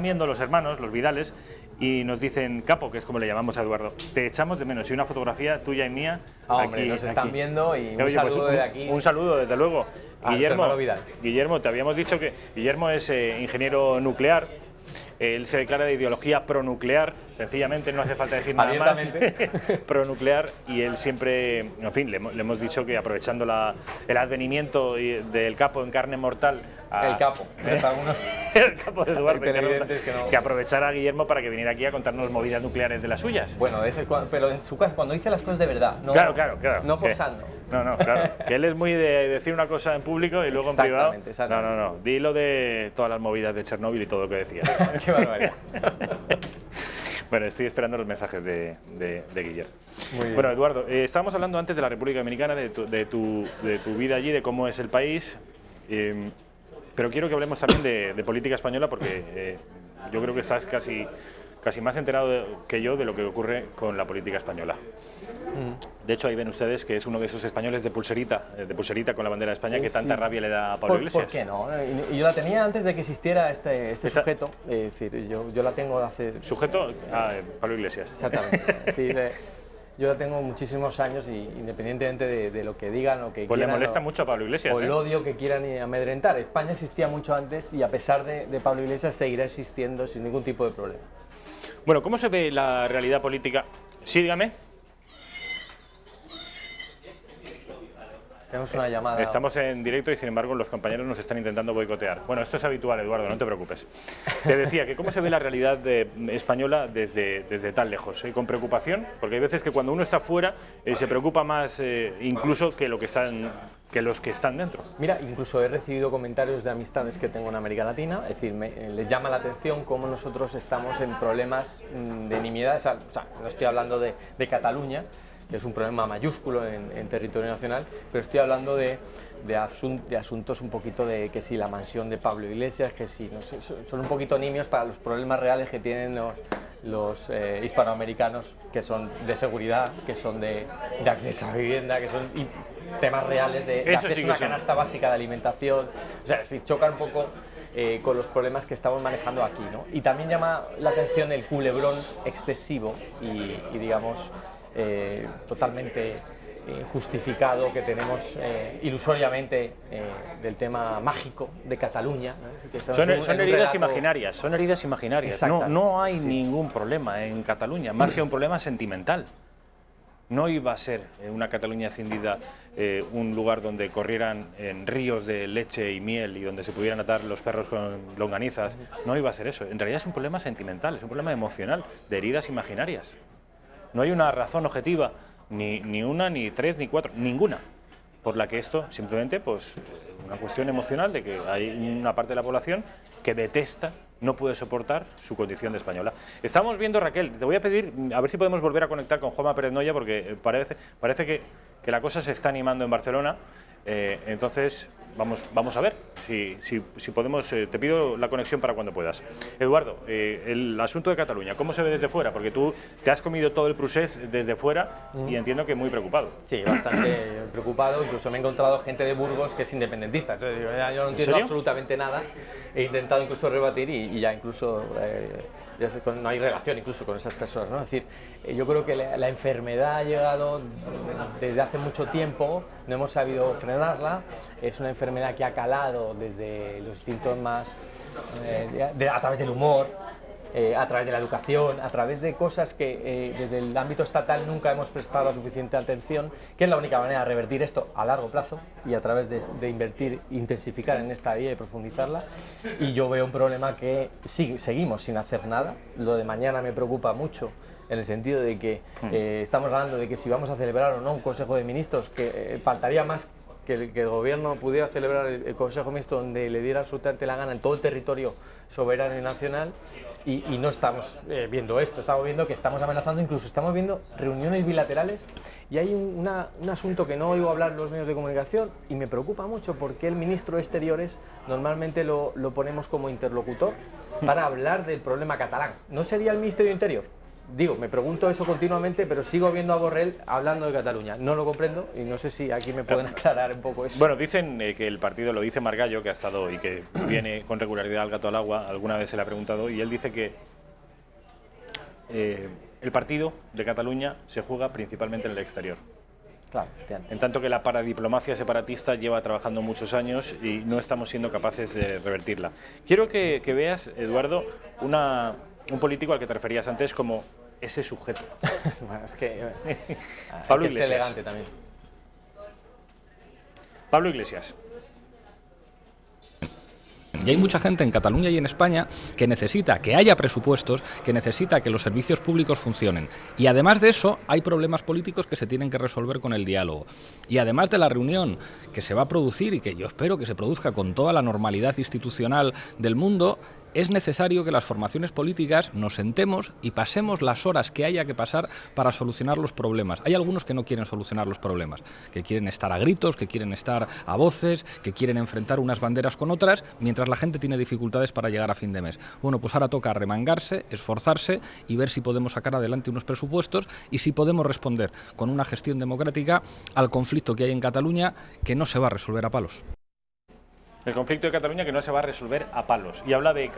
viendo los hermanos, los Vidales, y nos dicen, Capo, que es como le llamamos a Eduardo, te echamos de menos, y una fotografía tuya y mía. Hombre, aquí, nos están viendo y un saludo pues, de aquí. Un saludo, desde luego. Vidal. Guillermo, te habíamos dicho que Guillermo es ingeniero nuclear. Él se declara de ideología pronuclear, sencillamente, no hace falta decir nada más, pronuclear, y él siempre, en fin, le hemos dicho que aprovechando el advenimiento del capo en carne mortal... El capo, el capo de Eduardo, que aprovechara a Guillermo para que viniera aquí a contarnos movidas nucleares de las suyas. Bueno, pero en su caso, cuando dice las cosas de verdad, no, claro. No posando. No, claro. Que él es muy de decir una cosa en público y luego en privado. Exactamente. No. Dilo de todas las movidas de Chernóbil y todo lo que decía. Qué barbaridad. Bueno, estoy esperando los mensajes de Guillermo. Muy bien. Bueno, Eduardo, estábamos hablando antes de la República Dominicana, de tu vida allí, de cómo es el país. Pero quiero que hablemos también de política española porque yo creo que estás casi más enterado que yo de lo que ocurre con la política española. De hecho, ahí ven ustedes que es uno de esos españoles de pulserita con la bandera de España que tanta rabia le da a Pablo Iglesias. ¿Por qué no? Y yo la tenía antes de que existiera este sujeto. Es decir, yo la tengo hace... ¿Sujeto? Pablo Iglesias. Exactamente. Es decir, Yo ya tengo muchísimos años y independientemente de lo que digan o que pues quieran... le molesta mucho a Pablo Iglesias. O el odio que quieran amedrentar. España existía mucho antes y a pesar de Pablo Iglesias seguirá existiendo sin ningún tipo de problema. Bueno, ¿cómo se ve la realidad política? Sí, dígame. Tenemos una llamada. Estamos en directo y sin embargo los compañeros nos están intentando boicotear. Bueno, esto es habitual, Eduardo, no te preocupes. Te decía que cómo se ve la realidad española desde tan lejos, con preocupación, porque hay veces que cuando uno está fuera se preocupa más incluso que los que están dentro. Mira, incluso he recibido comentarios de amistades que tengo en América Latina, es decir, les llama la atención cómo nosotros estamos en problemas de nimiedad, o sea, no estoy hablando de Cataluña, que es un problema mayúsculo en territorio nacional, pero estoy hablando de asuntos un poquito de que si la mansión de Pablo Iglesias, que si no sé, son un poquito nimios para los problemas reales que tienen los hispanoamericanos, que son de seguridad, que son de acceso a vivienda, que son temas reales de acceso a una canasta básica de alimentación, o sea, es decir, chocan un poco con los problemas que estamos manejando aquí, ¿no? Y también llama la atención el culebrón excesivo y digamos, totalmente justificado que tenemos ilusoriamente del tema mágico de Cataluña, ¿no? Son heridas imaginarias, son heridas imaginarias. No hay ningún problema en Cataluña, más que un problema sentimental. No iba a ser una Cataluña escindida un lugar donde corrieran ríos de leche y miel y donde se pudieran atar los perros con longanizas. No iba a ser eso. En realidad es un problema sentimental, es un problema emocional, de heridas imaginarias. No hay una razón objetiva, ni una, ni tres, ni cuatro, ninguna, por la que esto simplemente, pues, una cuestión emocional de que hay una parte de la población que detesta, no puede soportar su condición de española. Estamos viendo, Raquel, te voy a pedir, a ver si podemos volver a conectar con Juanma Pérez Noya, porque parece que la cosa se está animando en Barcelona, entonces vamos a ver si podemos, te pido la conexión para cuando puedas. Eduardo, el asunto de Cataluña, ¿cómo se ve desde fuera? Porque tú te has comido todo el procés desde fuera y entiendo que muy preocupado. Sí, bastante preocupado, incluso me he encontrado gente de Burgos que es independentista, entonces yo no entiendo absolutamente nada, he intentado incluso rebatir y ya incluso ya sé, no hay relación incluso con esas personas, ¿no? Es decir, yo creo que la enfermedad ha llegado desde hace mucho tiempo, no hemos sabido frenarla, es una enfermedad que ha calado desde los instintos más, a través del humor, a través de la educación, a través de cosas que desde el ámbito estatal nunca hemos prestado la suficiente atención, que es la única manera de revertir esto a largo plazo y a través de invertir, intensificar en esta vía y profundizarla. Y yo veo un problema que seguimos sin hacer nada. Lo de mañana me preocupa mucho en el sentido de que estamos hablando de que si vamos a celebrar o no un Consejo de Ministros, que faltaría más que el gobierno pudiera celebrar el Consejo Mixto donde le diera absolutamente la gana en todo el territorio soberano y nacional, y no estamos viendo esto, estamos viendo que estamos amenazando, incluso estamos viendo reuniones bilaterales, y hay un asunto que no oigo hablar en los medios de comunicación y me preocupa mucho, porque el ministro de Exteriores normalmente lo ponemos como interlocutor para hablar del problema catalán. ¿No sería el Ministerio de Interior? Digo, me pregunto eso continuamente, pero sigo viendo a Borrell hablando de Cataluña. No lo comprendo y no sé si aquí me pueden aclarar un poco eso. Bueno, dicen que el partido, lo dice Margallo, que ha estado y que viene con regularidad al gato al agua, alguna vez se le ha preguntado, y él dice que el partido de Cataluña se juega principalmente en el exterior. Claro, efectivamente. En tanto que la paradiplomacia separatista lleva trabajando muchos años y no estamos siendo capaces de revertirla. Quiero que veas, Eduardo, un político al que te referías antes como ese sujeto. Bueno, es que Pablo hay que ser Iglesias. elegante también. Pablo Iglesias. Y hay mucha gente en Cataluña y en España que necesita que haya presupuestos, que necesita que los servicios públicos funcionen. Y además de eso, hay problemas políticos que se tienen que resolver con el diálogo. Y además de la reunión que se va a producir y que yo espero que se produzca con toda la normalidad institucional del mundo, es necesario que las formaciones políticas nos sentemos y pasemos las horas que haya que pasar para solucionar los problemas. Hay algunos que no quieren solucionar los problemas, que quieren estar a gritos, que quieren estar a voces, que quieren enfrentar unas banderas con otras, mientras la gente tiene dificultades para llegar a fin de mes. Bueno, pues ahora toca remangarse, esforzarse y ver si podemos sacar adelante unos presupuestos y si podemos responder con una gestión democrática al conflicto que hay en Cataluña, que no se va a resolver a palos. El conflicto de Cataluña que no se va a resolver a palos. Y habla de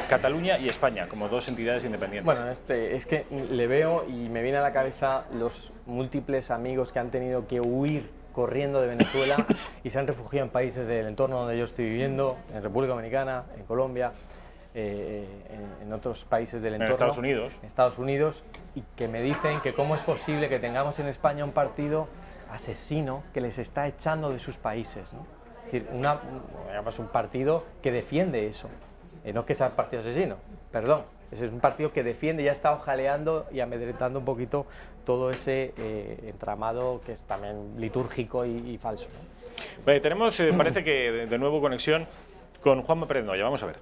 Cataluña y España como dos entidades independientes. Bueno, es que le veo y me viene a la cabeza los múltiples amigos que han tenido que huir corriendo de Venezuela y se han refugiado en países del entorno donde yo estoy viviendo, en República Dominicana, en Colombia, en otros países del entorno. En Estados Unidos. En Estados Unidos, y que me dicen que cómo es posible que tengamos en España un partido asesino que les está echando de sus países, ¿no? Es decir, un partido que defiende eso. No es que sea un partido asesino, perdón. Ese es un partido que defiende y ha estado jaleando y amedrentando un poquito todo ese entramado que es también litúrgico y falso, ¿no? Vale, tenemos, parece que de nuevo conexión con Juanma Pérez Noya. Vamos a ver.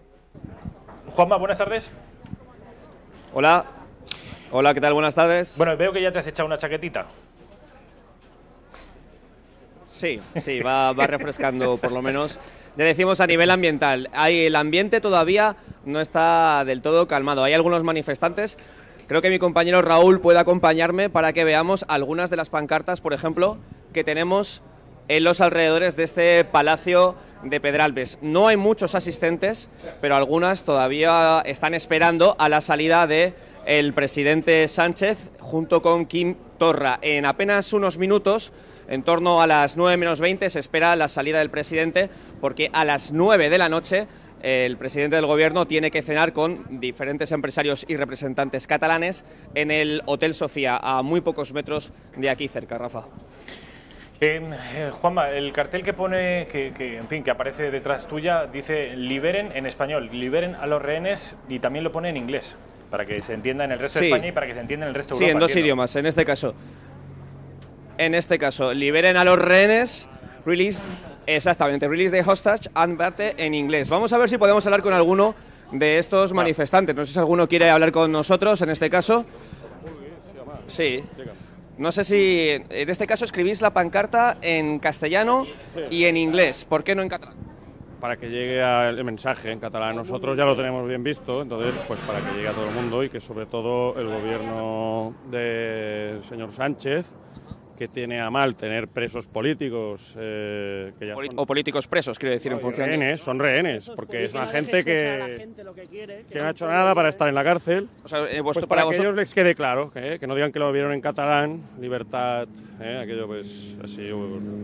Juanma, buenas tardes. Hola. Hola, ¿qué tal? Buenas tardes. Bueno, veo que ya te has echado una chaquetita. Sí, va refrescando por lo menos. Le decimos a nivel ambiental. El ambiente todavía no está del todo calmado. Hay algunos manifestantes. Creo que mi compañero Raúl puede acompañarme para que veamos algunas de las pancartas, por ejemplo, que tenemos en los alrededores de este Palacio de Pedralbes. No hay muchos asistentes, pero algunas todavía están esperando a la salida del presidente Sánchez junto con Quim Torra. En apenas unos minutos, en torno a las 9 menos 20, se espera la salida del presidente, porque a las 9 de la noche el presidente del gobierno tiene que cenar con diferentes empresarios y representantes catalanes en el Hotel Sofía, a muy pocos metros de aquí cerca, Rafa. Juanma, el cartel que pone, en fin, que aparece detrás tuya, dice liberen en español, liberen a los rehenes, y también lo pone en inglés, para que se entienda en el resto de España y para que se entienda en el resto de Europa. Sí, en dos idiomas, en este caso. Liberen a los rehenes, release the hostage, and parte en inglés. Vamos a ver si podemos hablar con alguno de estos manifestantes. No sé si alguno quiere hablar con nosotros en este caso. Sí. No sé si en este caso escribís la pancarta en castellano y en inglés. ¿Por qué no en catalán? Para que llegue el mensaje en catalán. Nosotros ya lo tenemos bien visto, entonces pues para que llegue a todo el mundo y que sobre todo el gobierno del señor Sánchez, que tiene a mal tener presos políticos que ya o políticos presos, quiero decir, en función rehenes, son rehenes, porque es una gente que no ha hecho nada para estar en la cárcel. O sea, pues para que ellos les quede claro, que no digan que lo vieron en catalán, libertad, aquello pues así.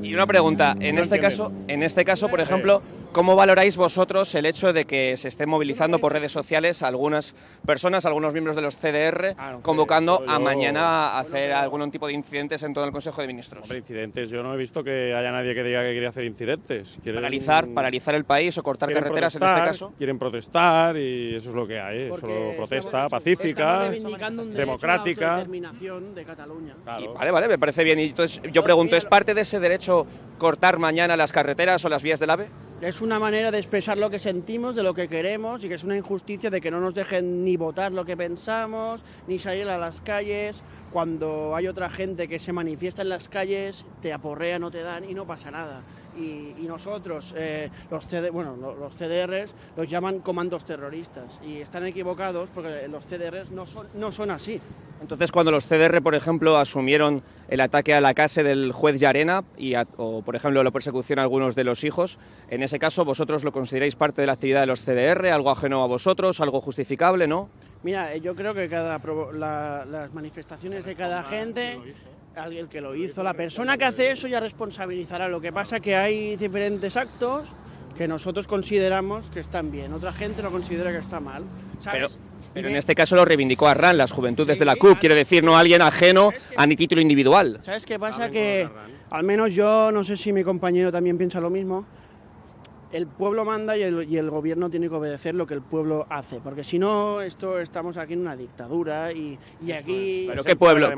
Y una pregunta, en este caso, por ejemplo, ¿cómo valoráis vosotros el hecho de que se esté movilizando por redes sociales a algunas personas, algunos miembros de los CDR, convocando a mañana a hacer algún tipo de incidentes en todo el Consejo de Ministros? Hombre, incidentes, yo no he visto que haya nadie que diga que quiere hacer incidentes. Paralizar el país o cortar carreteras en este caso. Quieren protestar y eso es lo que hay, solo protesta pacífica, democrática. Determinación de Cataluña. Claro. Vale, me parece bien. Y entonces yo pregunto, ¿es parte de ese derecho cortar mañana las carreteras o las vías del AVE? Es una manera de expresar lo que sentimos, de lo que queremos, y que es una injusticia de que no nos dejen ni votar lo que pensamos, ni salir a las calles. Cuando hay otra gente que se manifiesta en las calles, te aporrean, no te dan y no pasa nada. Y nosotros, los CDRs, los llaman comandos terroristas, y están equivocados porque los CDRs no son así. Entonces, cuando los CDR, por ejemplo, asumieron el ataque a la casa del juez Llarena o, por ejemplo, la persecución a algunos de los hijos, en ese caso, ¿vosotros lo consideráis parte de la actividad de los CDR, algo ajeno a vosotros, algo justificable, no? Mira, yo creo que las manifestaciones de cada gente, alguien que lo hizo, la persona que hace eso ya responsabilizará. Lo que pasa es que hay diferentes actos que nosotros consideramos que están bien, otra gente lo considera que está mal, ¿sabes? Pero en este caso lo reivindicó Arran, las juventudes de la CUP, quiere decir, no alguien ajeno a mi título individual. ¿Sabes qué pasa? Que al menos yo, no sé si mi compañero también piensa lo mismo, el pueblo manda y el gobierno tiene que obedecer lo que el pueblo hace, porque si no, estamos aquí en una dictadura y aquí... ¿Pero qué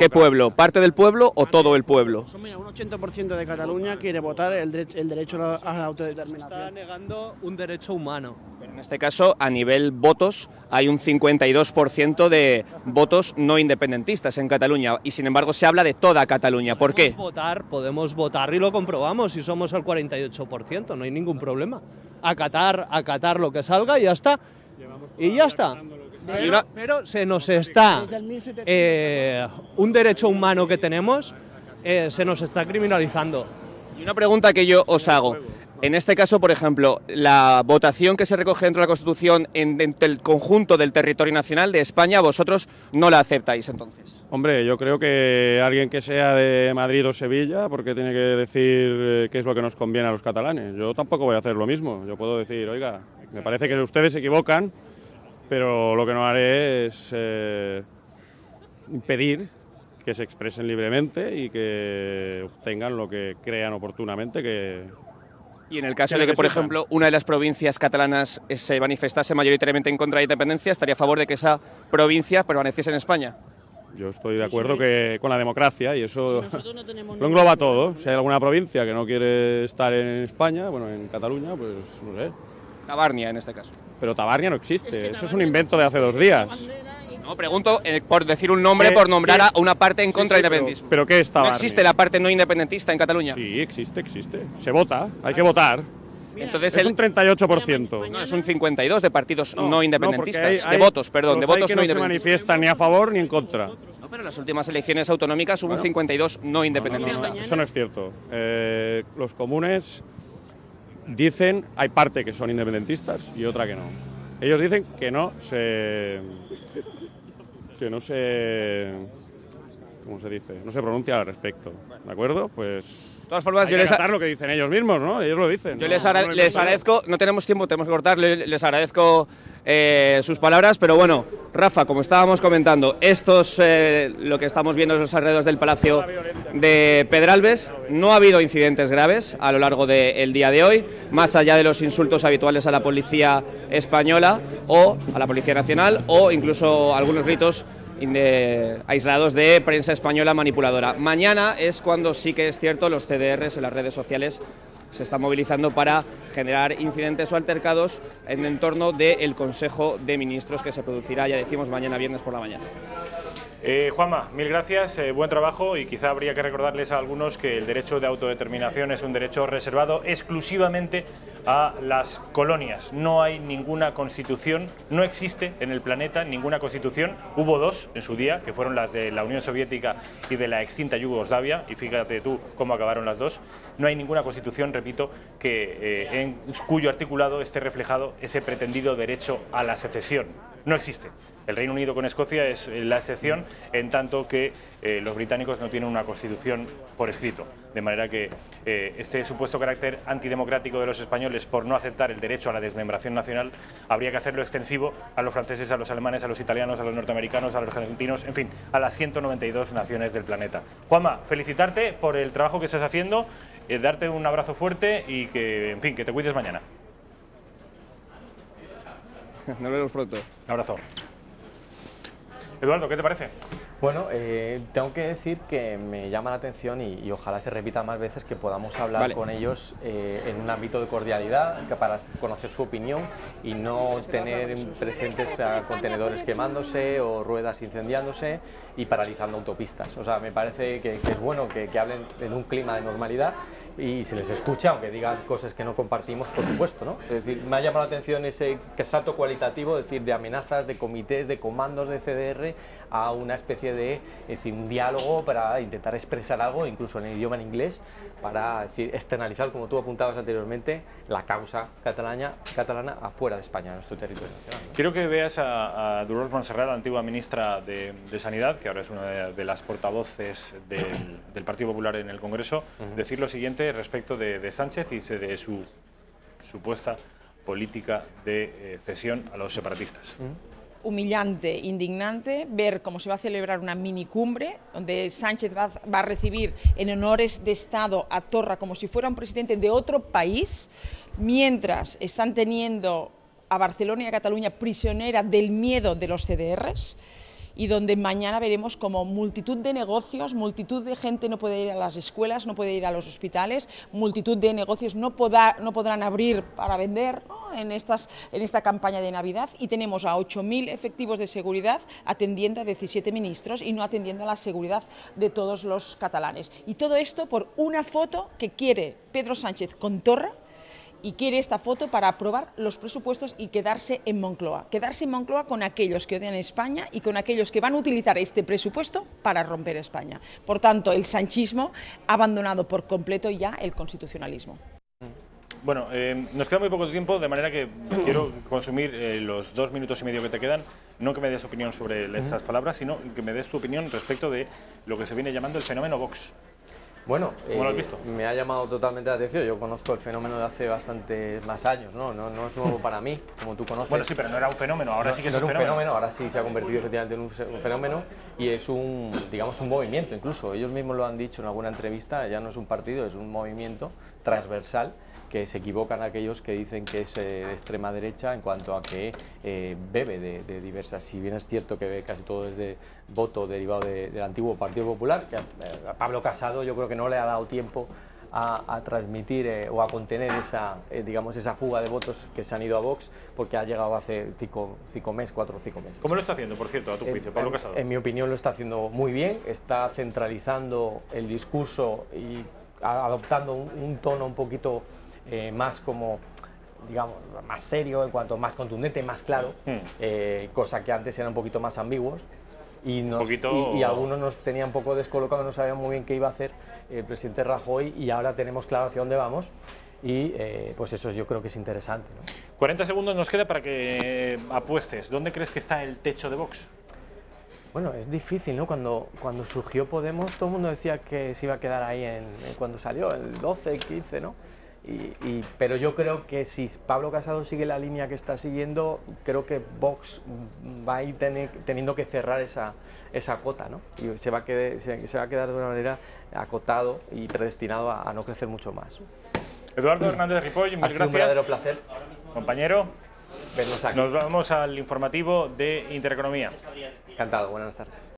pueblo? ¿Parte del pueblo o todo el pueblo? Mira, un 80% de Cataluña quiere votar el derecho a la autodeterminación. Se está negando un derecho humano. Pero en este caso, a nivel votos, hay un 52% de votos no independentistas en Cataluña, y sin embargo se habla de toda Cataluña. ¿Por qué? Podemos votar y lo comprobamos, si somos el 48%, no hay ningún problema. Acatar lo que salga y ya está. Y ya está. Pero se nos está un derecho humano que tenemos, se nos está criminalizando. Y una pregunta que yo os hago. En este caso, por ejemplo, la votación que se recoge dentro de la Constitución en el conjunto del territorio nacional de España, vosotros no la aceptáis entonces. Hombre, yo creo que alguien que sea de Madrid o Sevilla, porque tiene que decir qué es lo que nos conviene a los catalanes. Yo tampoco voy a hacer lo mismo. Yo puedo decir, oiga, me parece que ustedes se equivocan, pero lo que no haré es impedir que se expresen libremente y que obtengan lo que crean oportunamente que... Y en el caso de que, por ejemplo, una de las provincias catalanas se manifestase mayoritariamente en contra de la independencia, ¿estaría a favor de que esa provincia permaneciese en España? Yo estoy de acuerdo con la democracia y eso no lo engloba todo. Si hay alguna provincia que no quiere estar en España, bueno, en Cataluña, pues no sé. Tabarnia, en este caso. Pero Tabarnia no existe, eso es un invento de hace 2 días. No, pregunto por decir un nombre, por nombrar a una parte en contra del independentismo. ¿Pero qué es Tabarnia? ¿No existe la parte no independentista en Cataluña? Sí, existe. Se vota, hay que votar. Entonces es un 38%. No, es un 52% de partidos no independentistas, hay de votos, perdón, de votos que no no se independentistas. manifiestan ni a favor ni en contra. No, pero en las últimas elecciones autonómicas hubo un 52% no independentista. No, eso no es cierto. Los comunes dicen, hay parte que son independentistas y otra que no. Ellos dicen que no se ¿cómo se dice? No se pronuncia al respecto, ¿de acuerdo? Pues de todas formas, yo les acatar lo que dicen ellos mismos, ¿no? Ellos lo dicen. Yo les agradezco, no tenemos tiempo, tenemos que cortar, les agradezco sus palabras, pero bueno, Rafa, como estábamos comentando, esto es lo que estamos viendo en los alrededores del Palacio de Pedralbes. No ha habido incidentes graves a lo largo del día de hoy, más allá de los insultos habituales a la policía española o a la Policía Nacional o incluso algunos gritos aislados de prensa española manipuladora. Mañana es cuando sí que es cierto los CDRs en las redes sociales se están movilizando para generar incidentes o altercados en entorno del Consejo de Ministros que se producirá, ya decimos, mañana viernes por la mañana. Juanma, mil gracias, buen trabajo, y quizá habría que recordarles a algunos que el derecho de autodeterminación es un derecho reservado exclusivamente a las colonias. No hay ninguna constitución, no existe en el planeta ninguna constitución. Hubo 2 en su día, que fueron las de la Unión Soviética y de la extinta Yugoslavia, y fíjate tú cómo acabaron las 2. No hay ninguna constitución, repito, en cuyo articulado esté reflejado ese pretendido derecho a la secesión. No existe. El Reino Unido con Escocia es la excepción, en tanto que los británicos no tienen una constitución por escrito. De manera que este supuesto carácter antidemocrático de los españoles por no aceptar el derecho a la desmembración nacional habría que hacerlo extensivo a los franceses, a los alemanes, a los italianos, a los norteamericanos, a los argentinos, en fin, a las 192 naciones del planeta. Juanma, felicitarte por el trabajo que estás haciendo, darte un abrazo fuerte y que, en fin, que te cuides mañana. Nos vemos pronto. Un abrazo. Eduardo, ¿qué te parece? Bueno, tengo que decir que me llama la atención y ojalá se repita más veces que podamos hablar con ellos en un ámbito de cordialidad para conocer su opinión y no tener presentes contenedores quemándose o ruedas incendiándose y paralizando autopistas. O sea, me parece que es bueno que hablen en un clima de normalidad y se les escucha, aunque digan cosas que no compartimos, por supuesto, ¿no? Es decir, me ha llamado la atención ese salto cualitativo, es decir, de amenazas, de comités, de comandos de CDR a una especie de, un diálogo para intentar expresar algo, incluso en el idioma en inglés, para externalizar, como tú apuntabas anteriormente, la causa catalana afuera de España, en nuestro territorio nacional, ¿no? Quiero que veas a Dolors Montserrat, antigua ministra de Sanidad, que ahora es una de las portavoces del Partido Popular en el Congreso, decir lo siguiente respecto de Sánchez y de su supuesta política de cesión a los separatistas. Humillante, indignante ver cómo se va a celebrar una minicumbre donde Sánchez va a recibir en honores de Estado a Torra como si fuera un presidente de otro país, mientras están teniendo a Barcelona y a Cataluña prisionera del miedo de los CDRs, y donde mañana veremos como multitud de negocios, multitud de gente no puede ir a las escuelas, no puede ir a los hospitales, multitud de negocios no podrán abrir para vender, ¿no?, en esta campaña de Navidad, y tenemos a 8.000 efectivos de seguridad atendiendo a 17 ministros y no atendiendo a la seguridad de todos los catalanes. Y todo esto por una foto que quiere Pedro Sánchez con Torra, y quiere esta foto para aprobar los presupuestos y quedarse en Moncloa. Quedarse en Moncloa con aquellos que odian España y con aquellos que van a utilizar este presupuesto para romper España. Por tanto, el sanchismo ha abandonado por completo ya el constitucionalismo. Bueno, nos queda muy poco tiempo, de manera que quiero consumir los 2 minutos y medio que te quedan. No que me des opinión sobre esas palabras, sino que me des tu opinión respecto de lo que se viene llamando el fenómeno Vox. Bueno, ¿Cómo lo has visto? Me ha llamado totalmente la atención. Yo conozco el fenómeno de hace bastantes más años, ¿no? No es nuevo para mí, como tú conoces. Bueno, sí, pero no era un fenómeno, ahora sí que es un fenómeno. Ahora sí se ha convertido efectivamente en un fenómeno y es digamos, un movimiento incluso. Ellos mismos lo han dicho en alguna entrevista, ya no es un partido, es un movimiento transversal, que se equivocan aquellos que dicen que es de extrema derecha en cuanto a que bebe de diversas, si bien es cierto que casi todo es de voto derivado del antiguo Partido Popular, que a Pablo Casado yo creo que no le ha dado tiempo a transmitir o a contener digamos, esa fuga de votos que se han ido a Vox, porque ha llegado hace 4 o 5 meses. ¿Cómo lo está haciendo, por cierto, a tu juicio, Pablo Casado? En mi opinión lo está haciendo muy bien, está centralizando el discurso y adoptando un tono un poquito más como, digamos, más serio, en cuanto más contundente, más claro, cosa que antes eran un poquito más ambiguos y algunos nos tenían un poco descolocados, no sabían muy bien qué iba a hacer el presidente Rajoy, y ahora tenemos claro hacia dónde vamos y pues eso yo creo que es interesante, ¿no? 40 segundos nos queda para que apuestes. ¿Dónde crees que está el techo de Vox? Bueno, es difícil, ¿no? Cuando surgió Podemos, todo el mundo decía que se iba a quedar ahí cuando salió, el 12, 15, ¿no? Pero yo creo que si Pablo Casado sigue la línea que está siguiendo, creo que Vox va a ir teniendo que cerrar esa cota, ¿no? Y se va a quedar de una manera acotado y predestinado a no crecer mucho más. Eduardo Hernández Ripoll, mil gracias. Un verdadero placer. Compañero, vernos aquí. Nos vamos al informativo de Intereconomía. Encantado, buenas tardes.